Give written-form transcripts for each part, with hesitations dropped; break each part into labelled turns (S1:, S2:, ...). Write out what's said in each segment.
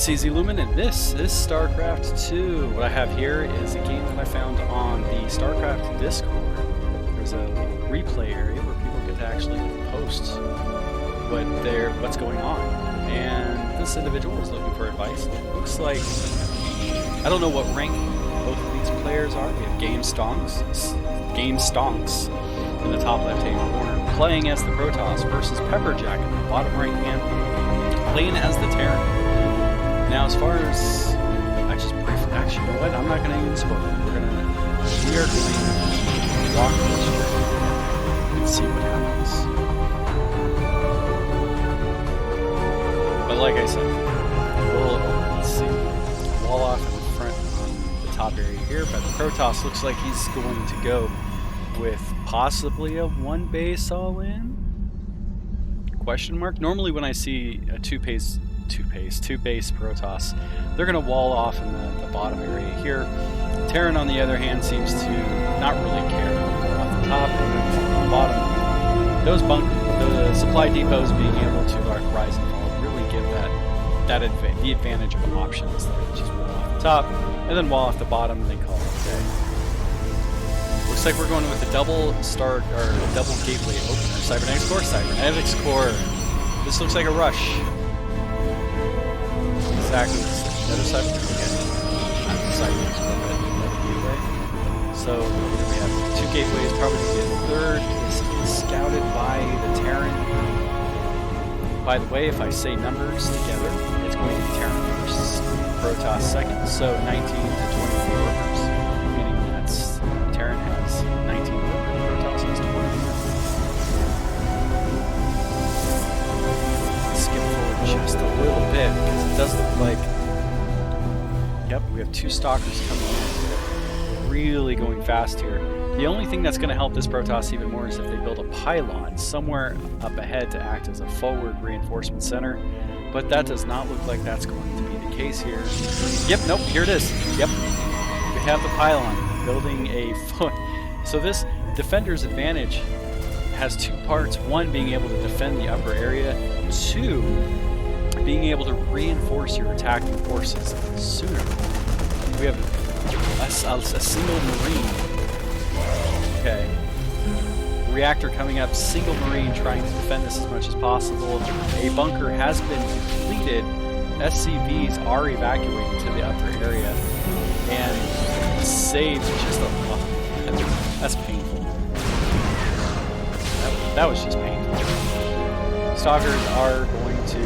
S1: CZ Lumen, and this is StarCraft 2. What I have here is a game that I found on the StarCraft Discord. There's a little replay area where people get to actually post what's going on. And this individual is looking for advice. It looks like, I don't know what rank both of these players are. We have Game Stonks in the top left-hand corner, playing as the Protoss, versus Pepperjack in the bottom right-hand, playing as the Terran. Now, as far as, actually, you know what? I'm not going to even spoil it. We are going to walk this through and see what happens. But like I said, let's see, wall off in the front on the top area here, but the Protoss looks like he's going to go with possibly a one base all-in? Question mark? Normally when I see a two base Protoss, they're going to wall off in the bottom area here. Terran, on the other hand, seems to not really care. Off the top and on the bottom, the supply depots being able to rise and fall really give the advantage of options there. Just wall off the top and then wall off the bottom, and they call it okay. Looks like we're going with a double gateway opener. Cybernetics core. This looks like a rush. Exactly. Another cybernetics core, but another gateway. So we have two gateways. Probably the third is scouted by the Terran. By the way, if I say numbers together, it's going to be Terran versus Protoss second. So 19 to 24 workers, meaning that's Terran has 19 workers, Protoss has 20. Skip forward just a little bit because it does look like, yep, we have two stalkers coming in, really going fast here. The only thing that's going to help this Protoss even more is if they build a pylon somewhere up ahead to act as a forward reinforcement center, but that does not look like that's going to be the case here. Yep, nope, here it is. Yep, we have the pylon building a foot. So this defender's advantage has two parts. One, being able to defend the upper area. Two, being able to reinforce your attacking forces sooner. We have a single Marine. Okay. Reactor coming up, single Marine trying to defend this as much as possible. A bunker has been depleted. SCVs are evacuating to the upper area. And saved just a... Oh, that's painful. That was just painful. Stalkers are going to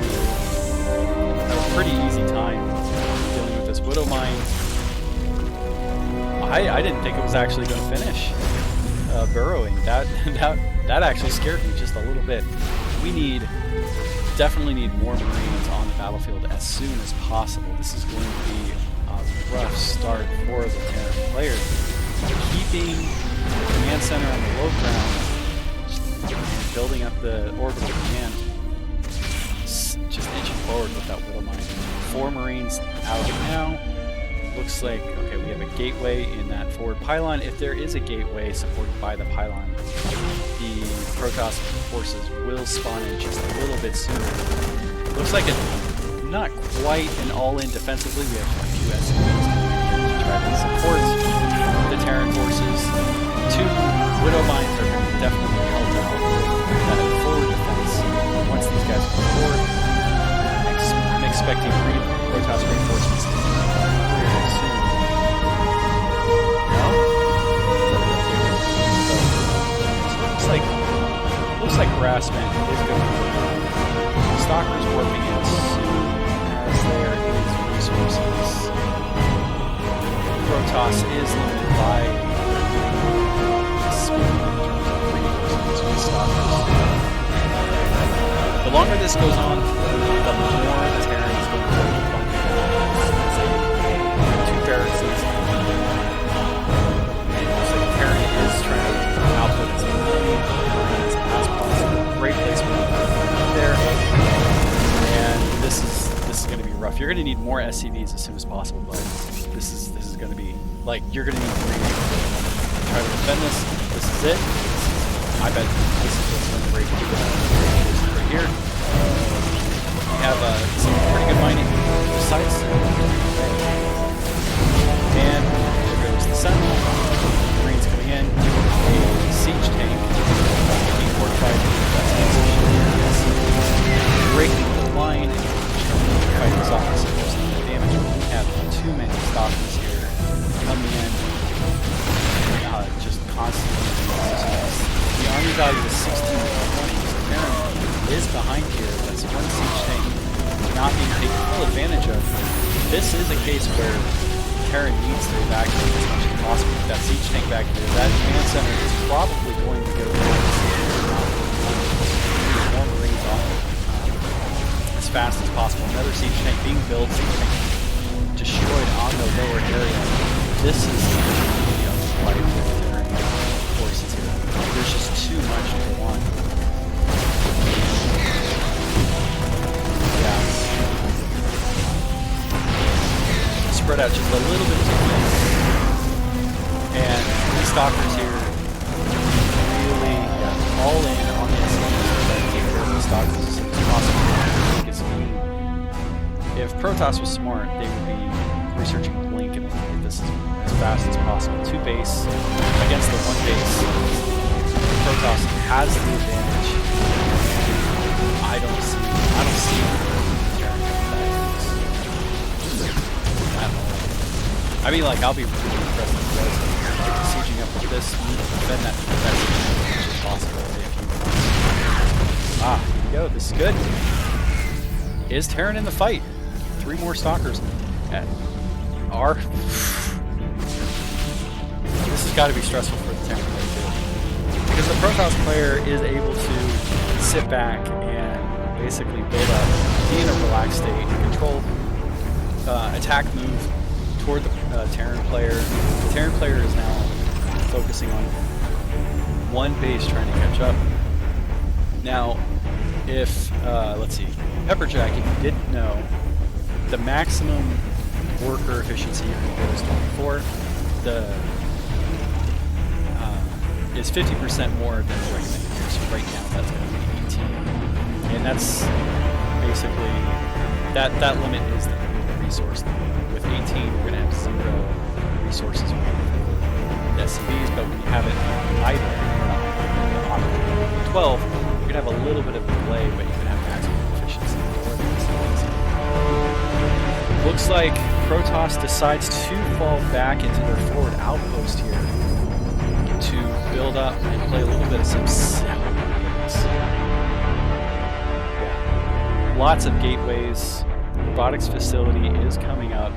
S1: have a pretty easy time dealing with this Widow Mine. I didn't think it was actually going to finish burrowing. That actually scared me just a little bit. We definitely need more Marines on the battlefield as soon as possible. This is going to be a rough start for the Terran players. Keeping the command center on the low ground, building up the orbital command, just inching forward with that Widow Mine. 4 Marines out now. Looks like, okay, we have a gateway in that forward pylon. If there is a gateway supported by the pylon, the Protoss forces will spawn in just a little bit sooner. Looks like it's not quite an all-in defensively. We have a few SCVs to try to support the Terran forces. 2 Widow Mines are going to definitely help out that forward defense. Once these guys come forward, I'm expecting Protoss reinforcements to come very soon. No? So looks like harassment is going to be Stalkers warping in as soon as there is resources. Protoss is limited by speed in terms of reinforcements with Stalkers. The longer this goes on, the more the Terran is going to be bunking two barracks. Looks like the Terran is trying to output as many Marines as possible. Great placement there. And this is going to be rough. You're going to need more SCVs as soon as possible, but this is going to be like, you're going to need 3 to try to defend this. This is it. I bet this is what's going to break right here. We have some pretty good mining. decides to and there goes the Sentinel. Marines coming in. A siege tank being fortified. Breaking the line and fighting these officers. The damage. We have too many stalkers here coming in, just constantly. The army value is 1620. Terran is behind here. That's one siege tank not being taken full advantage of. This is a case where Terran needs to evacuate as much as possible. With that siege tank back here, that command center is probably going to go more Marines on it as fast as possible. Another siege tank being built, siege tank destroyed on the lower area. This is quite a bit of Terran forces here. There's just too much to go on. Spread out just a little bit too thin. And the stalkers here really all in on the SCVs. The stalkers as soon as possible. If Protoss was smart, they would be researching Blink and get this as fast as possible. 2 base against the 1 base. Protoss has the advantage. I don't see I mean, like, I'll be really impressed with Res sieging up with this. We need to defend that as much as possible. Here we go. This is good. Is Terran in the fight? 3 more stalkers. This has got to be stressful for the Terran player too, because the Protoss player is able to sit back and basically build up, be in a relaxed state, control attack move toward the Terran player. The Terran player is now focusing on 1 base trying to catch up. Now, if, let's see, Pepperjack, if you didn't know, the maximum worker efficiency you can get is 24. Is 50% more than the recommended here. So right now that's going to be 18. And that's basically, that limit is the resource limit. 18, we're going to have 0 resources with SCVs, but when you have it idle, on 12, you're going to have a little bit of delay, but you can have maximum efficiency for the SCVs. Looks like Protoss decides to fall back into their forward outpost here to build up and play a little bit of some lots of gateways. Robotics facility is coming up.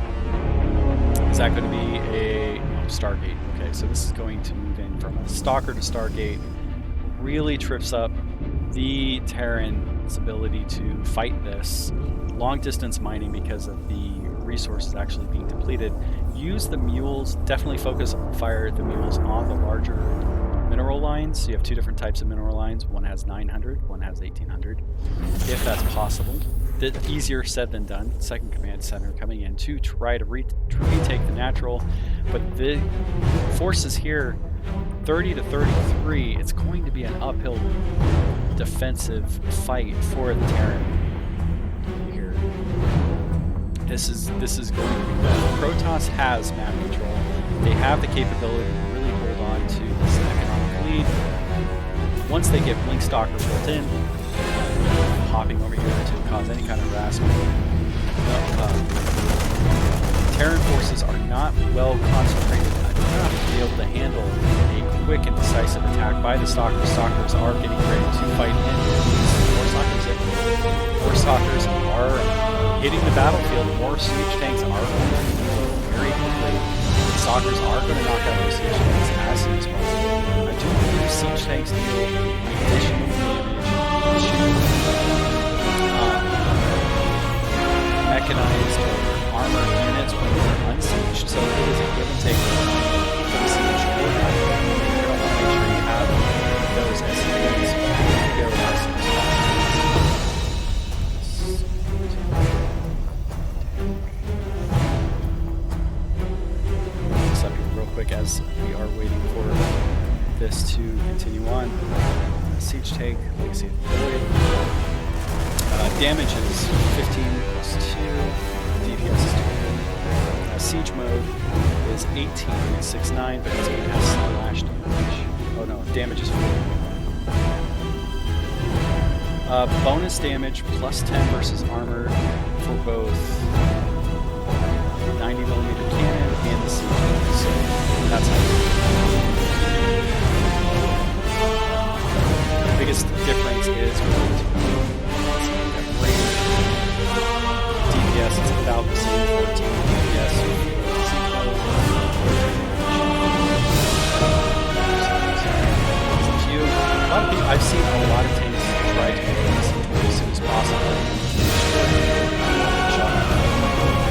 S1: Is that going to be a Stargate? Okay, so this is going to move in from a Stalker to Stargate. Really trips up the Terran's ability to fight this. Long distance mining because of the resources actually being depleted. Use the mules, definitely fire the mules on the larger mineral lines. So you have 2 different types of mineral lines. One has 900, one has 1800, if that's possible. Easier said than done. Second command center coming in to try to retake the natural, but the forces here 30 to 33. It's going to be an uphill defensive fight for the Terran here. This is going to be good. Protoss has map control. They have the capability to really hold on to this economic lead. Once they get Blink Stalker built in, hopping over here to cause any kind of harassment. Terran forces are not well concentrated enough to be able to handle a quick and decisive attack by the Stalkers. Stalkers are getting ready to fight in. More Stalkers are hitting the battlefield. More siege tanks are going to move very quickly. The Stalkers are going to knock out those siege tanks as soon as possible. I do believe siege tanks deal additional damage to mechanized or armored units when they're unsieged, so it is a give and take for the siege or not. You're going to want to make sure you have those SCVs go as soon as possible. This up here real quick as we are waiting for this to continue on. Siege tank, legacy deployed. Damage is 15 plus 2. DPS is 200. Siege mode is 18.69, but it's going to have slash damage. Oh no, damage is 4. Bonus damage plus 10 versus armor for both 90mm cannon and the siege mode. So that's how you do it. The biggest difference is with range. DPS is about the same, 14 DPS. A lot of people, I've seen a lot of tanks try to make this as soon as possible.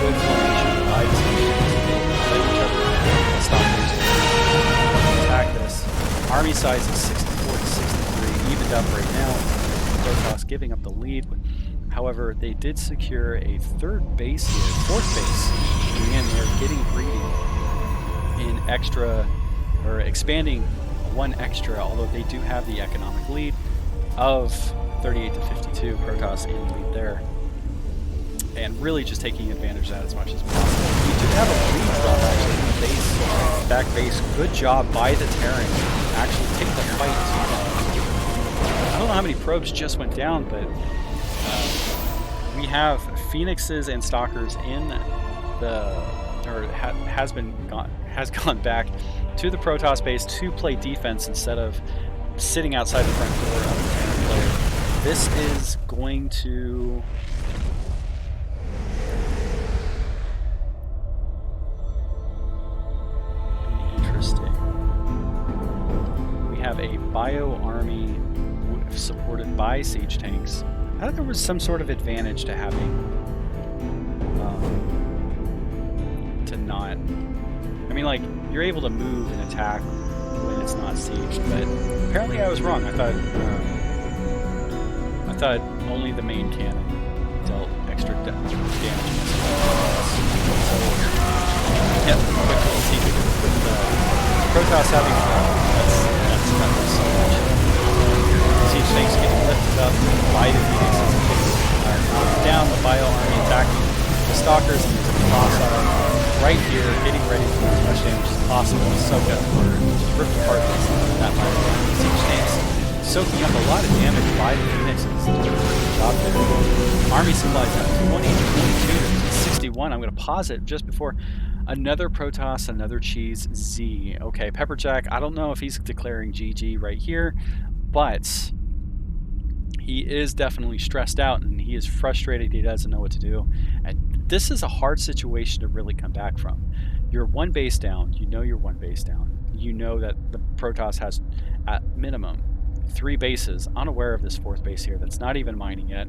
S1: Good formation, let each other stalkers attack this. Army size is 64 to 63, evened up right now. Protoss giving up the lead. However, they did secure a third base here, fourth base. And they're getting greedy in extra, or expanding one extra, although they do have the economic lead of 38 to 52. Protoss in the lead there. And really just taking advantage of that as much as possible. We do have a lead drop actually in the base, back base. Good job by the Terran. Actually take the fight to them. I don't know how many probes just went down, but we have Phoenixes and Stalkers in the, or has gone back to the Protoss base to play defense instead of sitting outside the front door of the Terran player. This is going to be interesting. We have a bio army supported by siege tanks. I thought there was some sort of advantage to having to not. I mean, like, you're able to move and attack when it's not sieged, but apparently I was wrong. I thought only the main cannon dealt extra damage. So, yeah, quick little secret with Protoss having that's so much. Siege tanks getting lifted up by the Phoenixes and knocked down the bio army attacking the Stalkers, and there's a cross right here, getting ready to do as much damage as possible. So good. Just ripped apart that bio army. Siege tanks soaking up a lot of damage by the Phoenixes. Doing a good job there. Army supplies at 20 to 22 to 61. I'm going to pause it just before. Another Protoss, another cheese Z. Okay, Pepperjack, I don't know if he's declaring GG right here, but he is definitely stressed out and he is frustrated. He doesn't know what to do. And this is a hard situation to really come back from. You're one base down. You know you're one base down. You know that the Protoss has, at minimum, 3 bases, unaware of this 4th base here that's not even mining yet.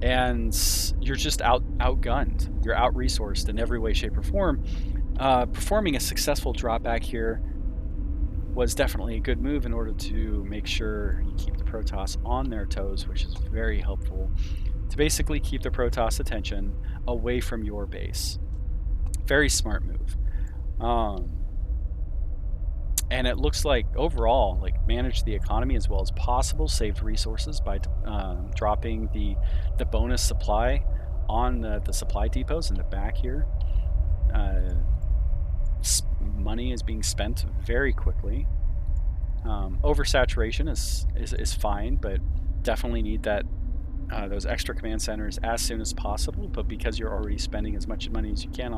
S1: And you're just outgunned. You're out-resourced in every way, shape, or form. Performing a successful drop back here was definitely a good move in order to make sure you keep the Protoss on their toes, which is very helpful to basically keep the Protoss attention away from your base. Very smart move. And it looks like overall, like, managed the economy as well as possible, saved resources by dropping the bonus supply on the supply depots in the back here. Money is being spent very quickly. Oversaturation is fine, but definitely need that those extra command centers as soon as possible. But because you're already spending as much money as you can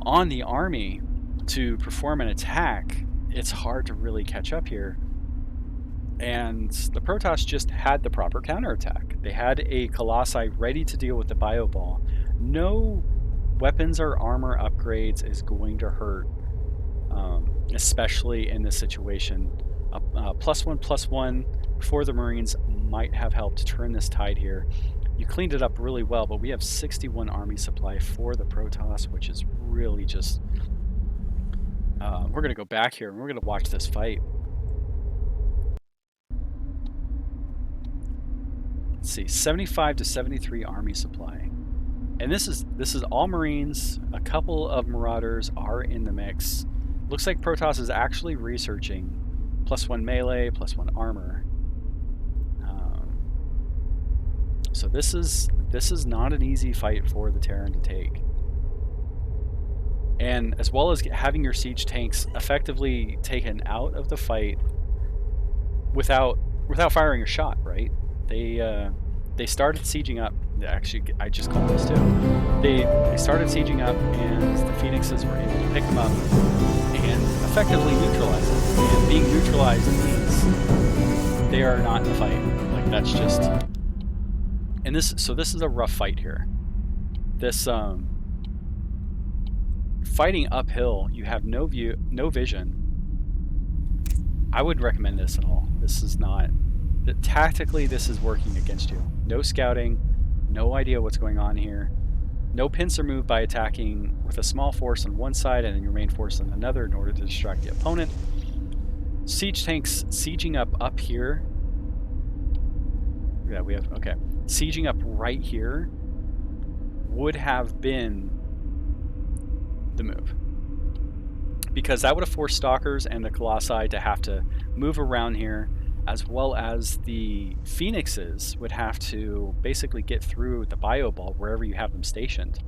S1: on the army to perform an attack, it's hard to really catch up here. And the Protoss just had the proper counterattack. They had a Colossi ready to deal with the bio ball. No weapons or armor upgrades is going to hurt, especially in this situation. +1/+1 for the Marines might have helped turn this tide here. You cleaned it up really well, but we have 61 army supply for the Protoss, which is really just... we're going to go back here and we're going to watch this fight. Let's see, 75 to 73 army supply. And this is all Marines. A couple of Marauders are in the mix. Looks like Protoss is actually researching +1 melee, +1 armor. So this is this is not an easy fight for the Terran to take. And as well as having your siege tanks effectively taken out of the fight without firing a shot, right? They started sieging up. Actually, I just called this too. They started sieging up, and the Phoenixes were able to pick them up and effectively neutralize them. And being neutralized means they are not in the fight. Like, that's just. And this is a rough fight here. This fighting uphill, you have no view, no vision. I would recommend this at all. This is not. Tactically, this is working against you. No scouting, no idea what's going on here. No pincer move by attacking with a small force on one side and then your main force on another in order to distract the opponent. Siege tanks sieging up here. Yeah, we have, okay. Sieging up right here would have been the move. Because that would have forced Stalkers and the Colossi to have to move around here, as well as the Phoenixes would have to basically get through the bio ball wherever you have them stationed.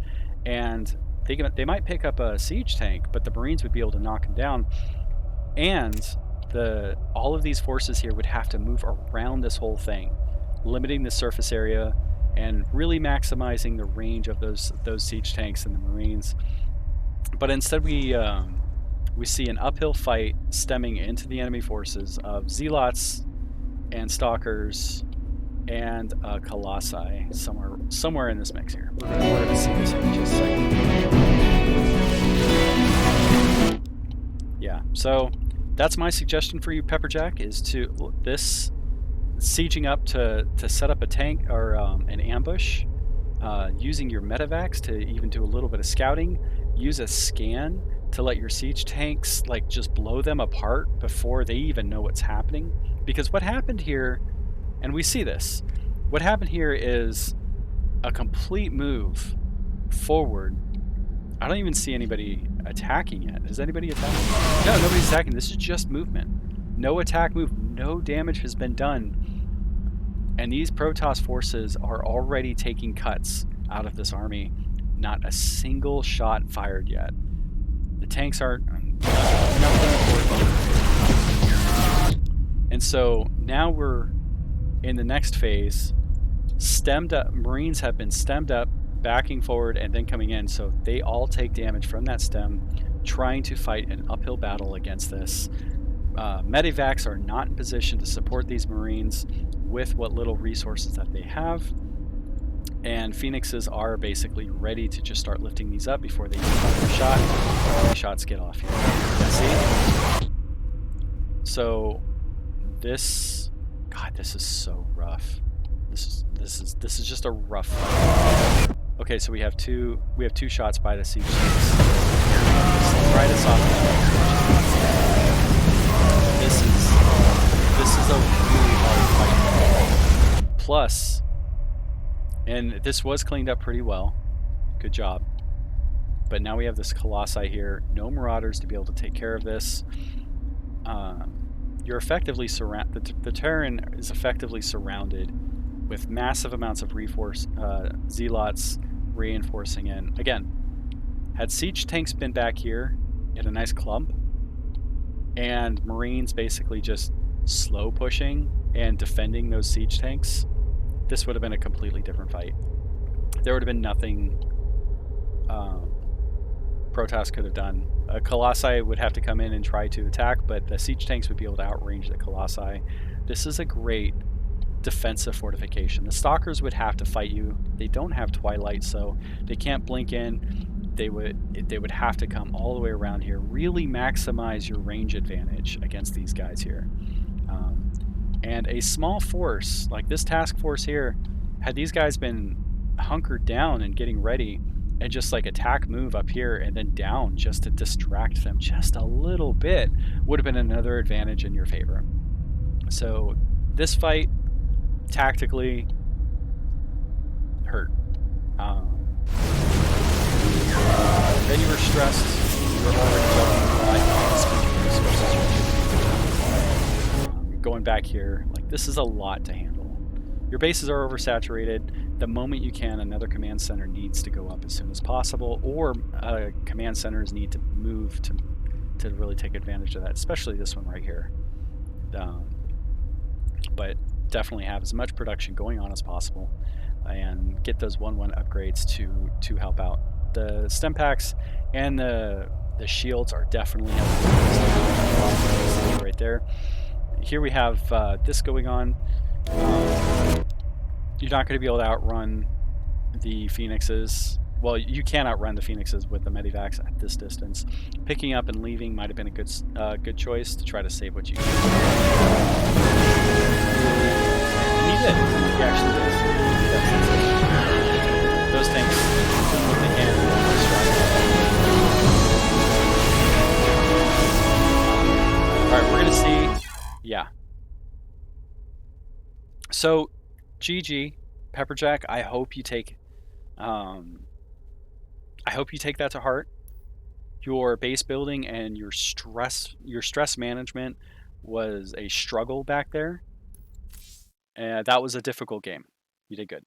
S1: And they might pick up a siege tank, but the Marines would be able to knock them down. And all of these forces here would have to move around this whole thing, limiting the surface area and really maximizing the range of those siege tanks and the Marines. But instead we see an uphill fight stemming into the enemy forces of Zealots and Stalkers and Colossi somewhere in this mix here. We're going to see this in just a second. Yeah, so that's my suggestion for you, Pepperjack, is to this sieging up to set up a tank or an ambush, using your medevacs to even do a little bit of scouting, use a scan to let your siege tanks like just blow them apart before they even know what's happening. Because what happened here, and we see this, what happened here is a complete move forward. I don't even see anybody attacking yet. Is anybody attacking? No, nobody's attacking. This is just movement. No attack move, no damage has been done. And these Protoss forces are already taking cuts out of this army. Not a single shot fired yet. The tanks aren't nothing important. And so now we're in the next phase. Stemmed up, Marines have been stemmed up, backing forward and then coming in, so they all take damage from that stem, trying to fight an uphill battle against this. Medevacs are not in position to support these Marines with what little resources that they have, and Phoenixes are basically ready to just start lifting these up before they fire a shot. The shots get off here. See? So this, God, this is so rough. This is just a rough fight. Okay, so we have two shots by the siege tanks. Right us off. This is a really hard fight. Plus, and this was cleaned up pretty well. Good job. But now we have this Colossi here. No Marauders to be able to take care of this. You're effectively the Terran is effectively surrounded with massive amounts of Zealots reinforcing in. Again, had siege tanks been back here in a nice clump, and Marines basically just slow pushing and defending those siege tanks, this would have been a completely different fight. There would have been nothing Protoss could have done. Colossi would have to come in and try to attack, but the siege tanks would be able to outrange the Colossi. This is a great defensive fortification. The Stalkers would have to fight you. They don't have Twilight, so they can't blink in. They would have to come all the way around here. Really maximize your range advantage against these guys here. And a small force like this task force here, had these guys been hunkered down and getting ready and just like attack move up here and then down just to distract them just a little bit, would have been another advantage in your favor. So this fight tactically hurt. Then you were stressed. You were already juggling a lot of resources. Going back here, like this is a lot to handle. Your bases are oversaturated. the moment you can, another command center needs to go up as soon as possible, or command centers need to move to really take advantage of that, especially this one right here. But definitely have as much production going on as possible and get those 1/1 upgrades to help out. The stem packs and the shields are definitely helping right there. Here we have this going on. You're not going to be able to outrun the Phoenixes. Well, you can outrun the Phoenixes with the Medivacs at this distance. Picking up and leaving might have been a good choice to try to save what you can. And he did. He actually did. Those tanks doing what they can. All right, we're gonna see. Yeah. So, GG, Pepperjack. I hope you take that to heart. Your base building and your stress management was a struggle back there. And that was a difficult game. You did good.